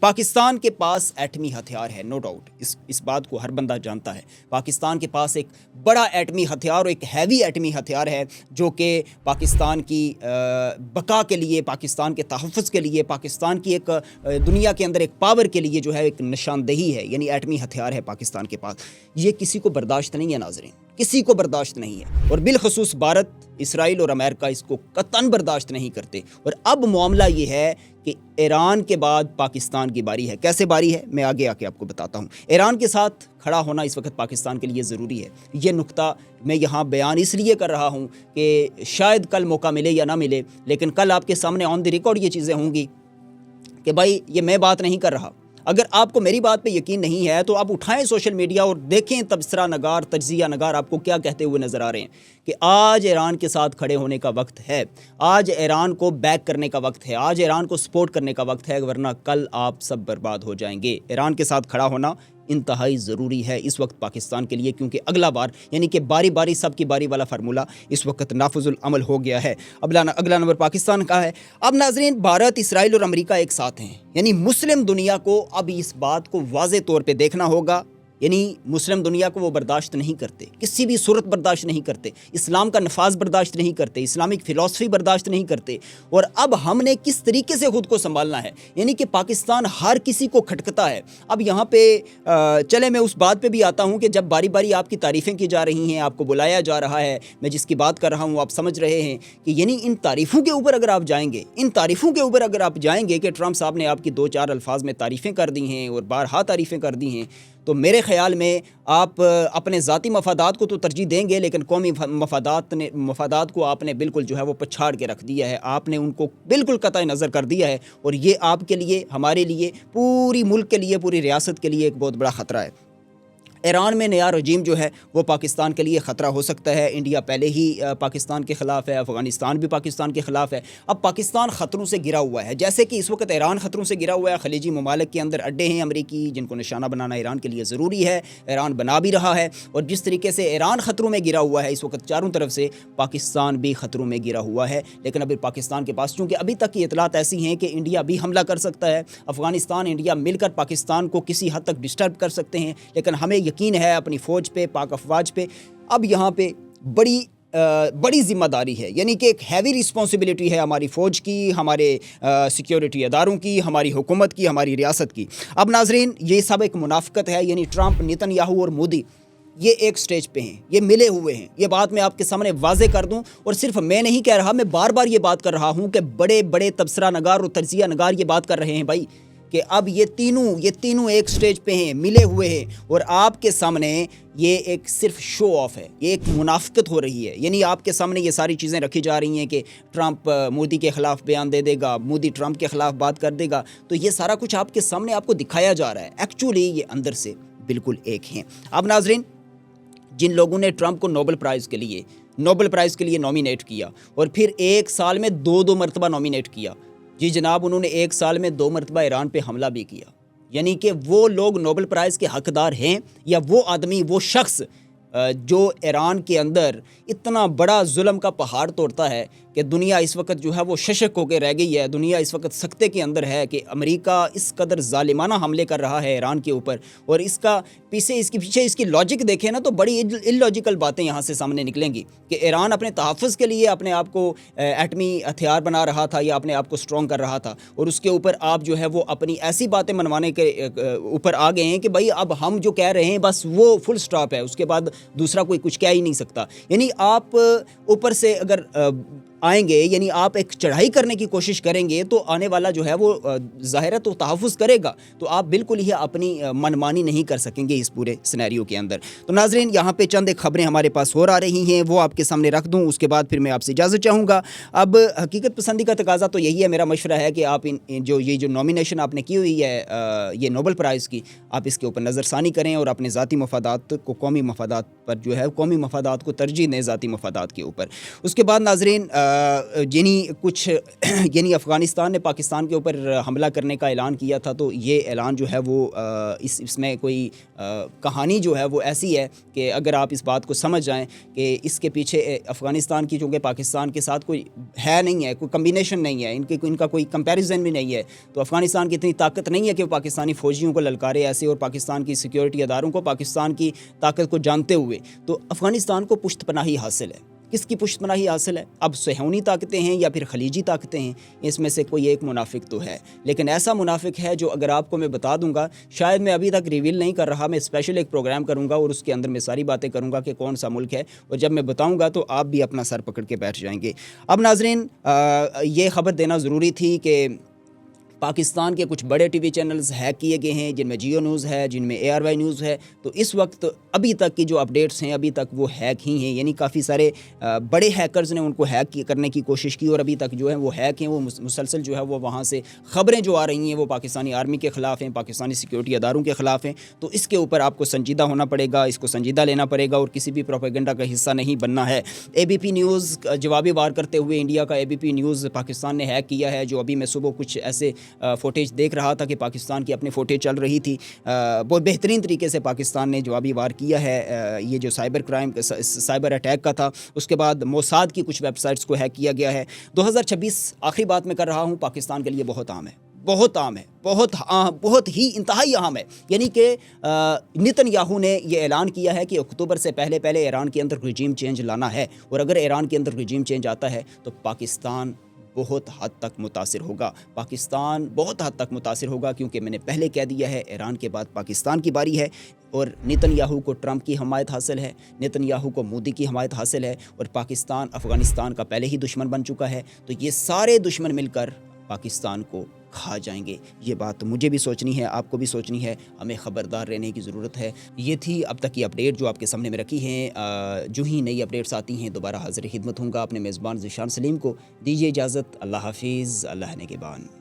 پاکستان کے پاس ایٹمی ہتھیار ہے، نو ڈاؤٹ، اس بات کو ہر بندہ جانتا ہے۔ پاکستان کے پاس ایک بڑا ایٹمی ہتھیار اور ایک ہیوی ایٹمی ہتھیار ہے جو کہ پاکستان کی بقا کے لیے، پاکستان کے تحفظ کے لیے، پاکستان کی ایک دنیا کے اندر ایک پاور کے لیے جو ہے ایک نشاندہی ہے، یعنی ایٹمی ہتھیار ہے پاکستان کے پاس۔ یہ کسی کو برداشت نہیں ہے ناظرین، کسی کو برداشت نہیں ہے، اور بالخصوص بھارت، اسرائیل اور امریکہ اس کو قطعاً برداشت نہیں کرتے۔ اور اب معاملہ یہ ہے کہ ایران کے بعد پاکستان کی باری ہے۔ کیسے باری ہے میں آگے آ کے آپ کو بتاتا ہوں۔ ایران کے ساتھ کھڑا ہونا اس وقت پاکستان کے لیے ضروری ہے۔ یہ نقطہ میں یہاں بیان اس لیے کر رہا ہوں کہ شاید کل موقع ملے یا نہ ملے، لیکن کل آپ کے سامنے آن دی ریکارڈ یہ چیزیں ہوں گی کہ بھائی یہ میں بات نہیں کر رہا۔ اگر آپ کو میری بات پہ یقین نہیں ہے تو آپ اٹھائیں سوشل میڈیا اور دیکھیں تبصرہ نگار، تجزیہ نگار آپ کو کیا کہتے ہوئے نظر آ رہے ہیں کہ آج ایران کے ساتھ کھڑے ہونے کا وقت ہے، آج ایران کو بیک کرنے کا وقت ہے، آج ایران کو سپورٹ کرنے کا وقت ہے، ورنہ کل آپ سب برباد ہو جائیں گے۔ ایران کے ساتھ کھڑا ہونا انتہائی ضروری ہے اس وقت پاکستان کے لیے، کیونکہ اگلا بار یعنی کہ باری باری سب کی باری والا فارمولہ اس وقت نافذ العمل ہو گیا ہے۔ اگلا نمبر پاکستان کا ہے۔ اب ناظرین، بھارت، اسرائیل اور امریکہ ایک ساتھ ہیں، یعنی مسلم دنیا کو اب اس بات کو واضح طور پہ دیکھنا ہوگا، یعنی مسلم دنیا کو وہ برداشت نہیں کرتے، کسی بھی صورت برداشت نہیں کرتے، اسلام کا نفاذ برداشت نہیں کرتے، اسلامک فلسفی برداشت نہیں کرتے۔ اور اب ہم نے کس طریقے سے خود کو سنبھالنا ہے، یعنی کہ پاکستان ہر کسی کو کھٹکتا ہے۔ اب یہاں پہ چلے میں اس بات پہ بھی آتا ہوں کہ جب باری باری آپ کی تعریفیں کی جا رہی ہیں، آپ کو بلایا جا رہا ہے، میں جس کی بات کر رہا ہوں آپ سمجھ رہے ہیں کہ یعنی ان تعریفوں کے اوپر اگر آپ جائیں گے، ان تعریفوں کے اوپر اگر آپ جائیں گے کہ ٹرمپ صاحب نے آپ کی 2-4 الفاظ میں تعریفیں کر دی ہیں اور بارہا تعریفیں کر دی ہیں، تو میرے خیال میں آپ اپنے ذاتی مفادات کو تو ترجیح دیں گے، لیکن قومی مفادات کو آپ نے بالکل جو ہے وہ پچھاڑ کے رکھ دیا ہے، آپ نے ان کو بالکل قطع نظر کر دیا ہے، اور یہ آپ کے لیے، ہمارے لیے، پوری ملک کے لیے، پوری ریاست کے لیے ایک بہت بڑا خطرہ ہے۔ ایران میں نیا رجیم جو ہے وہ پاکستان کے لیے خطرہ ہو سکتا ہے۔ انڈیا پہلے ہی پاکستان کے خلاف ہے، افغانستان بھی پاکستان کے خلاف ہے۔ اب پاکستان خطروں سے گرا ہوا ہے، جیسے کہ اس وقت ایران خطروں سے گرا ہوا ہے۔ خلیجی ممالک کے اندر اڈے ہیں امریکی، جن کو نشانہ بنانا ایران کے لیے ضروری ہے، ایران بنا بھی رہا ہے، اور جس طریقے سے ایران خطروں میں گرا ہوا ہے اس وقت چاروں طرف سے، پاکستان بھی خطروں میں گرا ہوا ہے۔ لیکن ابھی پاکستان کے پاس چونکہ ابھی تک کی اطلاعات ایسی ہیں کہ انڈیا بھی حملہ کر سکتا ہے، افغانستان، انڈیا مل کر پاکستان کو کسی حد تک ڈسٹرب کر سکتے ہیں، لیکن ہمیں یقین ہے اپنی فوج پہ، پاک افواج پہ۔ اب یہاں پہ بڑی ذمہ داری ہے، یعنی کہ ایک ہیوی رسپانسبلٹی ہے ہماری فوج کی، ہمارے سیکیورٹی اداروں کی، ہماری حکومت کی، ہماری ریاست کی۔ اب ناظرین، یہ سب ایک منافقت ہے، یعنی ٹرمپ، نیتن یاہو اور مودی یہ ایک سٹیج پہ ہیں، یہ ملے ہوئے ہیں۔ یہ بات میں آپ کے سامنے واضح کر دوں، اور صرف میں نہیں کہہ رہا، میں بار بار یہ بات کر رہا ہوں کہ بڑے بڑے تبصرہ نگار اور تجزیہ نگار یہ بات کر رہے ہیں بھائی کہ اب یہ تینوں ایک سٹیج پہ ہیں، ملے ہوئے ہیں، اور آپ کے سامنے یہ ایک صرف شو آف ہے، یہ ایک منافقت ہو رہی ہے۔ یعنی آپ کے سامنے یہ ساری چیزیں رکھی جا رہی ہیں کہ ٹرمپ مودی کے خلاف بیان دے گا، مودی ٹرمپ کے خلاف بات کر دے گا، تو یہ سارا کچھ آپ کے سامنے آپ کو دکھایا جا رہا ہے، ایکچولی یہ اندر سے بالکل ایک ہیں۔ اب ناظرین، جن لوگوں نے ٹرمپ کو نوبل پرائز کے لیے نومینیٹ کیا، اور پھر ایک سال میں 2 مرتبہ نومینیٹ کیا، جی جناب، انہوں نے ایک سال میں 2 مرتبہ ایران پہ حملہ بھی کیا، یعنی کہ وہ لوگ نوبل پرائز کے حقدار ہیں، یا وہ آدمی، وہ شخص جو ایران کے اندر اتنا بڑا ظلم کا پہاڑ توڑتا ہے کہ دنیا اس وقت جو ہے وہ ششک ہو کے رہ گئی ہے، دنیا اس وقت سکتے کے اندر ہے کہ امریکہ اس قدر ظالمانہ حملے کر رہا ہے ایران کے اوپر، اور اس کے پیچھے اس کی لاجک دیکھیں نا تو بڑی اللاجیکل باتیں یہاں سے سامنے نکلیں گی کہ ایران اپنے تحفظ کے لیے اپنے آپ کو ایٹمی ہتھیار بنا رہا تھا، یا اپنے آپ کو سٹرونگ کر رہا تھا، اور اس کے اوپر آپ جو ہے وہ اپنی ایسی باتیں منوانے کے اوپر آ گئے ہیں کہ بھائی اب ہم جو کہہ رہے ہیں بس وہ فل سٹاپ ہے، اس کے بعد دوسرا کوئی کچھ کہہ ہی نہیں سکتا۔ یعنی آپ اوپر سے اگر آئیں گے، یعنی آپ ایک چڑھائی کرنے کی کوشش کریں گے تو آنے والا جو ہے وہ ظاہر ہے تو تحفظ کرے گا، تو آپ بالکل ہی اپنی منمانی نہیں کر سکیں گے اس پورے سینیریو کے اندر۔ تو ناظرین، یہاں پہ چند ایک خبریں ہمارے پاس اور آ رہی ہیں، وہ آپ کے سامنے رکھ دوں، اس کے بعد پھر میں آپ سے اجازت چاہوں گا۔ اب حقیقت پسندی کا تقاضا تو یہی ہے، میرا مشورہ ہے کہ آپ جو نومینیشن آپ نے کی ہوئی ہے یہ نوبل پرائز کی، آپ اس کے اوپر نظر ثانی کریں، اور اپنے ذاتی مفادات کو قومی مفادات پر جو ہے، قومی مفادات کو ترجیح دیں ذاتی مفادات کے اوپر۔ اس کے بعد ناظرین، یعنی افغانستان نے پاکستان کے اوپر حملہ کرنے کا اعلان کیا تھا، تو یہ اعلان جو ہے وہ اس میں کوئی کہانی جو ہے وہ ایسی ہے کہ اگر آپ اس بات کو سمجھ جائیں کہ اس کے پیچھے افغانستان کی، چونکہ پاکستان کے ساتھ کوئی ہے نہیں ہے، کوئی کمبینیشن نہیں ہے، ان کا کوئی کمپیریزن بھی نہیں ہے، تو افغانستان کی اتنی طاقت نہیں ہے کہ وہ پاکستانی فوجیوں کو للکارے ایسے، اور پاکستان کی سیکیورٹی اداروں کو پاکستان کی طاقت کو جانتے ہوئے تو افغانستان کو پشت پناہی حاصل ہے۔ کس کی پشت پناہی حاصل ہے؟ اب صہیونی طاقتیں ہیں یا پھر خلیجی طاقتیں ہیں، اس میں سے کوئی ایک منافق تو ہے، لیکن ایسا منافق ہے جو اگر آپ کو میں بتا دوں گا، شاید میں ابھی تک ریویل نہیں کر رہا، میں اسپیشل ایک پروگرام کروں گا اور اس کے اندر میں ساری باتیں کروں گا کہ کون سا ملک ہے، اور جب میں بتاؤں گا تو آپ بھی اپنا سر پکڑ کے بیٹھ جائیں گے۔ اب ناظرین، یہ خبر دینا ضروری تھی کہ پاکستان کے کچھ بڑے ٹی وی چینلز ہیک کیے گئے ہیں، جن میں جیو نیوز ہے، جن میں ARY نیوز ہے، تو اس وقت ابھی تک کی جو اپڈیٹس ہیں ابھی تک وہ ہیک ہی ہیں، یعنی کافی سارے بڑے ہیکرز نے ان کو ہیک کرنے کی کوشش کی، اور ابھی تک جو ہے وہ ہیک ہیں، وہ مسلسل جو ہے وہ وہاں سے خبریں جو آ رہی ہیں وہ پاکستانی آرمی کے خلاف ہیں، پاکستانی سیکیورٹی اداروں کے خلاف ہیں، تو اس کے اوپر آپ کو سنجیدہ ہونا پڑے گا، اس کو سنجیدہ لینا پڑے گا، اور کسی بھی پروپیگنڈا کا حصہ نہیں بننا ہے۔ ABP نیوز جوابی وار کرتے ہوئے، انڈیا کا ABP نیوز پاکستان نے ہیک کیا ہے، جو ابھی میں صبح کچھ ایسے فوٹیج دیکھ رہا تھا کہ پاکستان کی اپنی فوٹیج چل رہی تھی، بہت بہترین طریقے سے پاکستان نے جوابی وار کیا ہے۔ یہ جو سائبر اٹیک کا تھا، اس کے بعد موساد کی کچھ ویب سائٹس کو ہیک کیا گیا ہے۔ 2026 آخری بات میں کر رہا ہوں، پاکستان کے لیے بہت عام ہے، بہت ہی انتہائی اہم ہے، یعنی کہ نیتن یاہو نے یہ اعلان کیا ہے کہ اکتوبر سے پہلے ایران کے اندر رجیم چینج لانا ہے، اور اگر ایران کے اندر رجیم چینج آتا ہے تو پاکستان بہت حد تک متاثر ہوگا، کیونکہ میں نے پہلے کہہ دیا ہے ایران کے بعد پاکستان کی باری ہے، اور نیتن یاہو کو ٹرمپ کی حمایت حاصل ہے، نیتن یاہو کو مودی کی حمایت حاصل ہے، اور پاکستان افغانستان کا پہلے ہی دشمن بن چکا ہے، تو یہ سارے دشمن مل کر پاکستان کو کھا جائیں گے۔ یہ بات مجھے بھی سوچنی ہے، آپ کو بھی سوچنی ہے، ہمیں خبردار رہنے کی ضرورت ہے۔ یہ تھی اب تک کی اپڈیٹ جو آپ کے سامنے میں رکھی ہیں۔ جو ہی نئی اپڈیٹس آتی ہیں دوبارہ حاضر خدمت ہوں گا۔ اپنے میزبان ذیشان سلیم کو دیجیے اجازت۔ اللہ حافظ، اللہ نگہبان۔